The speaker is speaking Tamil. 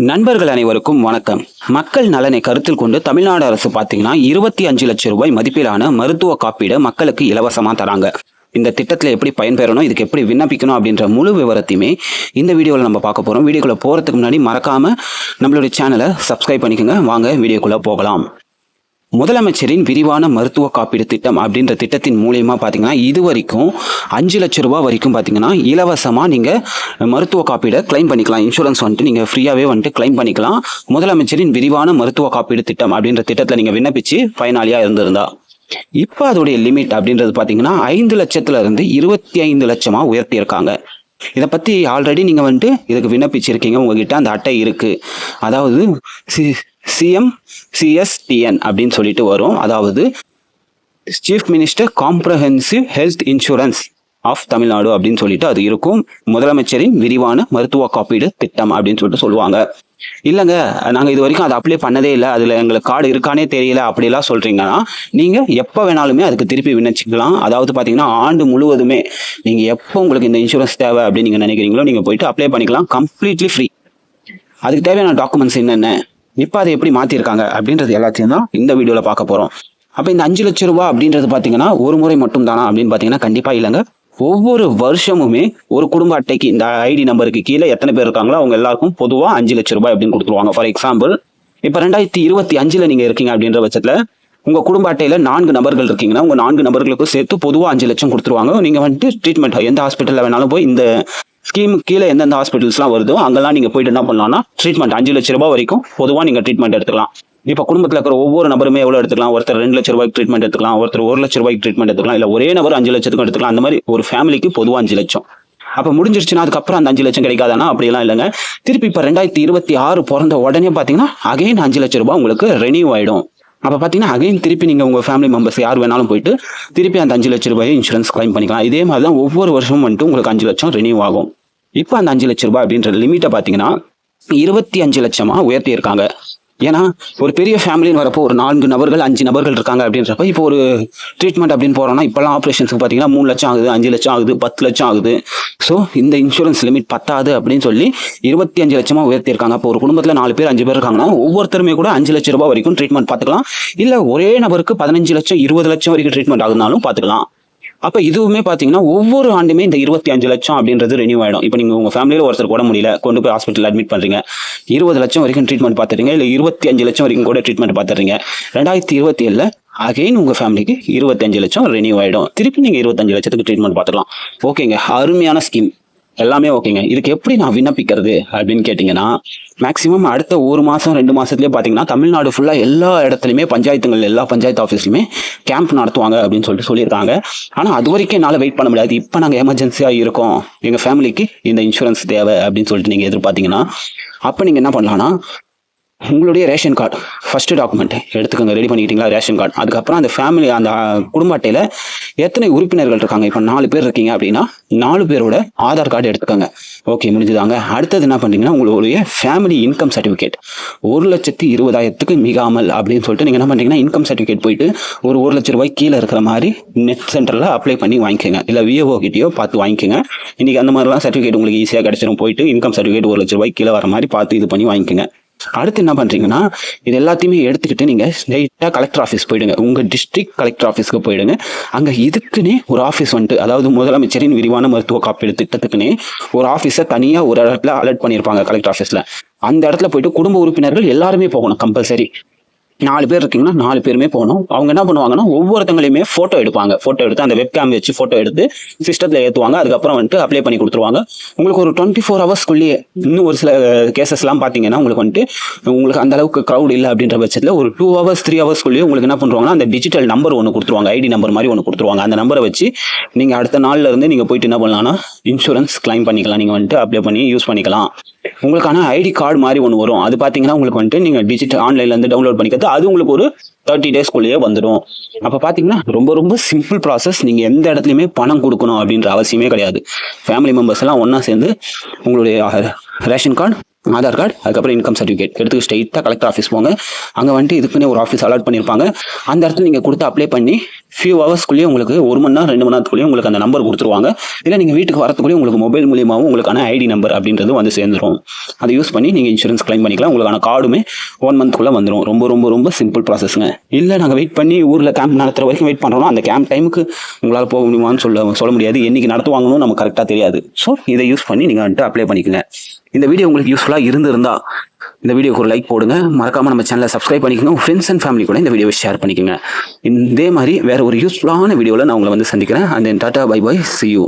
நண்பர்கள் அனைவருக்கும் வணக்கம். மக்கள் நலனை கருத்தில் கொண்டு தமிழ்நாடு அரசு பார்த்தீங்கன்னா 25 லட்சம் ரூபாய் மதிப்பிலான மருத்துவ காப்பீடு மக்களுக்கு இலவசமா தராங்க. இந்த திட்டத்தில் எப்படி பயன்பெறணும், இதுக்கு எப்படி விண்ணப்பிக்கணும் அப்படின்ற முழு விவரத்தையுமே இந்த வீடியோவில் நம்ம பார்க்க போறோம். வீடியோக்குள்ள போறதுக்கு முன்னாடி மறக்காம நம்மளுடைய சேனலை சப்ஸ்கிரைப் பண்ணிக்கோங்க. வாங்க வீடியோக்குள்ள போகலாம். முதலமைச்சரின் விரிவான மருத்துவ காப்பீடு திட்டம் அப்படின்ற திட்டத்தின் மூலியமா பார்த்தீங்கன்னா இதுவரைக்கும் 5 லட்சம் ரூபாய் வரைக்கும் பார்த்தீங்கன்னா இலவசமாக நீங்கள் மருத்துவ காப்பீடை கிளைம் பண்ணிக்கலாம். இன்சூரன்ஸ் வந்துட்டு நீங்கள் ஃப்ரீயாகவே வந்துட்டு கிளைம் பண்ணிக்கலாம். முதலமைச்சரின் விரிவான மருத்துவ காப்பீடு திட்டம் அப்படின்ற திட்டத்தில் நீங்கள் விண்ணப்பிச்சு பயனாளியாக இருந்திருந்தா இப்போ அதோடைய லிமிட் அப்படின்றது பார்த்தீங்கன்னா 5 லட்சத்துல இருந்து 25 லட்சமாக உயர்த்தியிருக்காங்க. இதை பற்றி ஆல்ரெடி நீங்கள் வந்துட்டு இதுக்கு விண்ணப்பிச்சிருக்கீங்க, உங்ககிட்ட அந்த அட்டை இருக்குது. அதாவது CMCSTN அப்படின்னு சொல்லிட்டு வரும். அதாவது chief minister comprehensive health insurance of Tamil Nadu அப்படின்னு சொல்லிட்டு அது இருக்கும். முதலமைச்சரின் விரிவான மருத்துவ காப்பீடு திட்டம் அப்படின்னு சொல்லிட்டு சொல்லுவாங்க. இல்லைங்க, நாங்கள் இது வரைக்கும் அதை அப்ளை பண்ணதே இல்லை, அதில் எங்களுக்கு கார்டு இருக்கானே தெரியல அப்படிலாம் சொல்கிறீங்கன்னா நீங்கள் எப்போ வேணாலுமே அதுக்கு திருப்பி விண்ணப்பிக்கலாம். அதாவது பார்த்தீங்கன்னா ஆண்டு முழுவதுமே நீங்கள் எப்போ உங்களுக்கு இந்த இன்சூரன்ஸ் தேவை அப்படின்னு நீங்கள் நினைக்கிறீங்களோ நீங்கள் போயிட்டு அப்ளை பண்ணிக்கலாம். Completely free. அதுக்கு தேவையான டாக்குமெண்ட்ஸ் என்னென்ன, இப்போ அதை எப்படி மாற்றிருக்காங்க அப்படின்றது எல்லாத்தையும் தான் இந்த வீடியோவில் பார்க்க போகிறோம். அப்போ இந்த 5 லட்சம் ரூபாய் அப்படின்றது பார்த்தீங்கன்னா ஒரு முறை மட்டும் தானா அப்படின்னு பார்த்தீங்கன்னா கண்டிப்பாக இல்லைங்க. ஒவ்வொரு வருஷமுமே ஒரு குடும்ப அட்டைக்கு இந்த ஐடி நம்பருக்கு கீழே எத்தனை பேர் இருக்காங்களோ அவங்க எல்லாருக்கும் பொதுவாக 5 லட்சம் ரூபாய் அப்படின்னு கொடுத்துருவாங்க. ஃபார் எக்ஸாம்பிள், இப்போ 2025 நீங்கள் இருக்கீங்க அப்படின்ற பட்சத்தில் உங்கள் குடும்ப அட்டையில் 4 நபர்கள் இருக்கீங்கன்னா உங்கள் 4 நபர்களுக்கும் சேர்த்து பொதுவாக 5 லட்சம் கொடுத்துருவாங்க. நீங்கள் வந்துட்டு ட்ரீட்மெண்ட் எந்த ஹாஸ்பிட்டலில் வேணாலும் போய் இந்த ஸ்கீம் கீழே எந்தெந்த ஹாஸ்பிட்டல்ஸ்லாம் வருதோ அங்கெல்லாம் நீங்கள் போயிட்டு என்ன பண்ணலாம்னா ட்ரீட்மெண்ட் 5 லட்சம் ரூபாய் வரைக்கும் பொதுவாக நீங்கள் ட்ரீட்மெண்ட் எடுத்துக்கலாம். இப்போ குடும்பத்தில் இருக்கிற ஒவ்வொரு நபருமே எவ்வளோ எடுத்துக்கலாம்? ஒருத்தர் 2 லட்சம் ரூபாய்க்கு ட்ரீட்மெண்ட் எடுத்துக்கலாம், ஒருத்தர் 1 லட்சம் ரூபாய்க்கு ட்ரீட்மெண்ட் எடுத்துக்கலாம், இல்லை ஒரே நபர் 5 லட்சத்துக்கும் எடுத்துக்கலாம். அந்த மாதிரி ஒரு ஃபேமிலிக்கு பொதுவாக 5 லட்சம். அப்போ முடிஞ்சிருச்சுன்னா அதுக்கப்புறம் அந்த 5 லட்சம் கிடைக்காதானா? அப்படியெல்லாம் இல்லைங்க. திருப்பி இப்போ 2026 பிறந்த உடனே பார்த்தீங்கன்னா அகைன் 5 லட்சம் ரூபாய் உங்களுக்கு ரெனியூ ஆகிடும். அப்போ பார்த்தீங்கன்னா அகைன் திருப்பி நீங்கள் உங்கள் ஃபேமிலி மெம்பர்ஸ் யார் வேணாலும் போயிட்டு திருப்பி அந்த 5 லட்சம் ரூபாயை இன்சூரன்ஸ் கிளைம் பண்ணிக்கலாம். இதே மாதிரி தான் ஒவ்வொரு வருஷமும் வந்துட்டு உங்களுக்கு 5 லட்சம் ரெனியூ ஆகும். இப்போ அந்த 5 லட்சம் ரூபாய் அப்படின்ற லிமிட்டை பார்த்தீங்கன்னா 25 லட்சமாக உயர்த்தியிருக்காங்க. ஏன்னா ஒரு பெரிய ஃபேமிலின்னு வரப்போ ஒரு 4 நபர்கள் 5 நபர்கள் இருக்காங்க அப்படின்றப்ப இப்போ ஒரு ட்ரீட்மெண்ட் அப்படின்னு போகிறோம்னா இப்போலாம் ஆப்ரேஷன்ஸுக்கு பார்த்தீங்கன்னா 3 லட்சம் ஆகுது, 5 லட்சம் ஆகுது, 10 லட்சம் ஆகுது. ஸோ இந்த இன்சூரன்ஸ் லிமிட் பத்தாது அப்படின்னு சொல்லி 25 லட்சமாக உயர்த்தியிருக்காங்க. அப்போ ஒரு குடும்பத்தில் 4 பேர் 5 பேர் இருக்காங்கன்னா ஒவ்வொருத்தருமே கூட 5 லட்சம் ரூபாய் வரைக்கும் ட்ரீட்மெண்ட் பார்த்துக்கலாம். இல்லை ஒரே நபருக்கு 15 லட்சம் 20 லட்சம் வரைக்கும் ட்ரீட்மெண்ட் ஆகுதுனாலும் பார்த்துக்கலாம். அப்போ இதுவுமே பார்த்தீங்கன்னா ஒவ்வொரு ஆண்டுமே இந்த 25 லட்சம் அப்படின்றது ரெனியூ ஆகிடும். இப்போ நீங்கள் உங்கள் ஃபேமிலியில் ஒருத்தர் கூட முடியல, கொண்டு போய் ஹாஸ்பிட்டல் அட்மிட் பண்ணுறீங்க, 20 லட்சம் வரைக்கும் ட்ரீட்மெண்ட் பார்த்துறீங்க, இல்லை 25 லட்சம் வரைக்கும் கூட ட்ரீட்மெண்ட் பார்த்துறீங்க. 2027 அகைன் உங்கள் ஃபேமிலிக்கு 25 லட்சம் ரெனியூ ஆகிடும். திருப்பி நீங்கள் 25 லட்சத்துக்கு ட்ரீட்மெண்ட் பார்த்துக்கலாம். ஓகேங்க, அருமையான ஸ்கீம், எல்லாமே ஓகேங்க. இதுக்கு எப்படி நான் விண்ணப்பிக்கிறது அப்படின்னு கேட்டிங்கன்னா மேக்ஸிமம் அடுத்த 1 மாதம் 2 மாதத்துலேயே பார்த்தீங்கன்னா தமிழ்நாடு ஃபுல்லாக எல்லா இடத்துலையுமே பஞ்சாயத்துங்கள் எல்லா பஞ்சாயத்து ஆஃபீஸ்லையுமே கேம்ப் நடத்துவாங்க அப்படின்னு சொல்லியிருக்காங்க. ஆனால் அது வரைக்கும் என்னால் வெயிட் பண்ண முடியாது. இப்போ நாங்கள் எமர்ஜென்சியாக இருக்கோம், எங்கள் ஃபேமிலிக்கு இந்த இன்சூரன்ஸ் தேவை அப்படின்னு சொல்லிட்டு நீங்கள் எதிர்பார்த்தீங்கன்னா அப்போ நீங்கள் என்ன பண்ணலான்னா உங்களுடைய ரேஷன் கார்டு ஃபர்ஸ்ட் டாக்குமெண்ட் எடுத்துக்கோங்க. ரெடி பண்ணிக்கிட்டீங்களா ரேஷன் கார்டு? அதுக்கப்புறம் அந்த ஃபேமிலி அந்த குடும்ப அட்டையில் எத்தனை உறுப்பினர்கள் இருக்காங்க? இப்போ 4 பேர் இருக்கீங்க அப்படின்னா 4 பேரோட ஆதார் கார்டு எடுத்துக்கோங்க. ஓகே, முடிஞ்சுதாங்க. அடுத்தது என்ன பண்ணுறீங்கன்னா உங்களுடைய ஃபேமிலி இன்கம் சர்டிஃபிகேட் 1,20,000க்கு மிகாமல் அப்படின்னு சொல்லிட்டு நீங்கள் என்ன பண்ணுறீங்கன்னா இன்கம் சர்டிஃபிகேட் போயிட்டு ஒரு 1 லட்சம் ரூபாய் கீழே இருக்கிற மாதிரி நெட் சென்டரில் அப்ளை பண்ணி வாங்கிக்கோங்க. இல்லை விஓ கிட்டேயோ பார்த்து வாங்கிக்கோங்க. இன்றைக்கி அந்த மாதிரிலாம் சர்டிஃபிகேட் உங்களுக்கு ஈஸியாக கிடச்சிடும். போயிட்டு இன்கம் சர்டிஃபிகேட் 1 லட்சம் ரூபாய் கீழே வர மாதிரி பார்த்து இது பண்ணி வாங்கிக்கோங்க. அடுத்து என்ன பண்ணுறீங்கன்னா இது எல்லாத்தையுமே எடுத்துக்கிட்டு நீங்கள் ஸ்ட்ரைட்டாக கலெக்டர் ஆஃபீஸ் போயிடுங்க. உங்கள் டிஸ்ட்ரிக்ட் கலெக்டர் ஆஃபீஸ்க்கு போயிடுங்க. அங்கே இதுக்குன்னே ஒரு ஆஃபீஸ் வந்துட்டு, அதாவது முதலமைச்சரின் விரிவான மருத்துவ காப்பீடு திட்டத்துக்குன்னே ஒரு ஆஃபீஸை தனியாக ஒரு இடத்துல அலர்ட் பண்ணியிருப்பாங்க கலெக்டர் ஆஃபீஸில். அந்த இடத்துல போயிட்டு குடும்ப உறுப்பினர்கள் எல்லாருமே போகணும். கம்பல்சரி 4 பேர் இருக்கீங்கன்னா 4 பேருமே போகணும். அவங்க என்ன பண்ணுவாங்கன்னா ஒவ்வொருத்தங்களையுமே ஃபோட்டோ எடுப்பாங்க. ஃபோட்டோ எடுத்து அந்த வெப்கேம் வச்சு ஃபோட்டோ எடுத்து சிஸ்டத்தில் ஏற்றுவாங்க. அதுக்கப்புறம் வந்துட்டு அப்ளை பண்ணி கொடுத்துருவாங்க. உங்களுக்கு ஒரு 24 ஹவர்ஸ்க்குள்ளேயே இன்னும் ஒரு சில கேசஸ்லாம் பார்த்தீங்கன்னா உங்களுக்கு அந்த அளவுக்கு க்ரௌட் இல்லை அப்படின்ற பட்சத்தில் ஒரு 2 ஹவர்ஸ் 3 ஹவர்ஸ்க்குள்ளேயே உங்களுக்கு என்ன பண்ணுவாங்கன்னா அந்த டிஜிட்டல் நம்பர் ஒன்று கொடுத்துருவாங்க, ஐடி நம்பர் மாதிரி ஒன்று கொடுத்துருவாங்க. அந்த நம்பரை வச்சு நீங்கள் அடுத்த நாளில் இருந்து நீங்கள் போயிட்டு என்ன பண்ணலாம்னா இன்சூரன்ஸ் கிளைம் பண்ணிக்கலாம். நீங்கள் வந்துட்டு அப்ளை பண்ணி யூஸ் பண்ணிக்கலாம். உங்களுக்கான ஐடி கார்டு மாதிரி ஒன்று வரும். அது பார்த்தீங்கன்னா உங்களுக்கு வந்துட்டு நீங்கள் டிஜிட்டல் ஆன்லைன்லேருந்து டவுன்லோட் பண்ணிக்கிறது. அது உங்களுக்கு ஒரு 30 டேஸ்க்குள்ளேயே வந்துடும். அப்போ பார்த்தீங்கன்னா ரொம்ப ரொம்ப சிம்பிள் ப்ராசஸ். நீங்கள் எந்த இடத்துலையுமே பணம் கொடுக்கணும் அப்படின்ற அவசியமே கிடையாது. ஃபேமிலி மெம்பர்ஸ் எல்லாம் ஒன்றா சேர்ந்து உங்களுடைய ரேஷன் கார்டு, ஆதார் கார்டு, அதுக்கப்புறம் இன்கம் சர்டிஃபிகேட் எடுத்து ஸ்ட்ரைட்டாக கலெக்டர் ஆஃபீஸ் போங்க. அங்கே வந்துட்டு இதுக்குன்னே ஒரு ஆஃபீஸ் அலாட் பண்ணியிருப்பாங்க. அந்த இடத்துல நீங்கள் கொடுத்து அப்ளை பண்ணி ஃபியூ ஹவர்ஸ்க்குள்ளேயே உங்களுக்கு 1 மணி நேரம் 2 மணி நேரத்துக்குள்ளேயே உங்களுக்கு அந்த நம்பர் கொடுத்துருவாங்க. இல்லை நீங்கள் வீட்டுக்கு வரத்துக்குள்ளேயே உங்களுக்கு மொபைல் மூலியமாகவும் உங்களுக்கான ஐடி நம்பர் அப்படின்றது வந்து சேர்ந்துடும். அதை யூஸ் பண்ணி நீங்கள் இன்சூரன்ஸ் கிளைம் பண்ணிக்கலாம். உங்களுக்கான கார்டுமே 1 மந்த்க்குள்ளே வந்துடும். ரொம்ப ரொம்ப ரொம்ப சிம்பிள் ப்ராசஸ்ங்க. இல்லை நாங்கள் வெயிட் பண்ணி ஊரில் கேம்ப் நடத்துகிற வரைக்கும் வெயிட் பண்ணுறோம், அந்த கேம்ப் டைமுக்கு உங்களால் போக முடியுமான்னு சொல்ல முடியாது. என்னைக்கு நடத்துவாங்கன்னு நமக்கு கரெக்டாக தெரியாது. ஸோ இதை யூஸ் பண்ணி நீங்கள் வந்துட்டு அப்ளை பண்ணிக்கோங்க. இந்த வீடியோ உங்களுக்கு யூஸ்ஃபுல்லாக இருந்திருந்தா இந்த வீடியோக்கு ஒரு லைக் போடுங்க. மறக்காமல் நம்ம சேனலை சப்ஸ்கிரைப் பண்ணிக்கோங்க. உங்கள் ஃப்ரெண்ட்ஸ் அண்ட் ஃபேமிலி கூட இந்த வீடியோவை ஷேர் பண்ணிக்கோங்க. இதே மாதிரி வேறு ஒரு யூஸ்ஃபுல்லான வீடியோவில் நான் உங்களை வந்து சந்திக்கிறேன். And then tata bye bye, see you.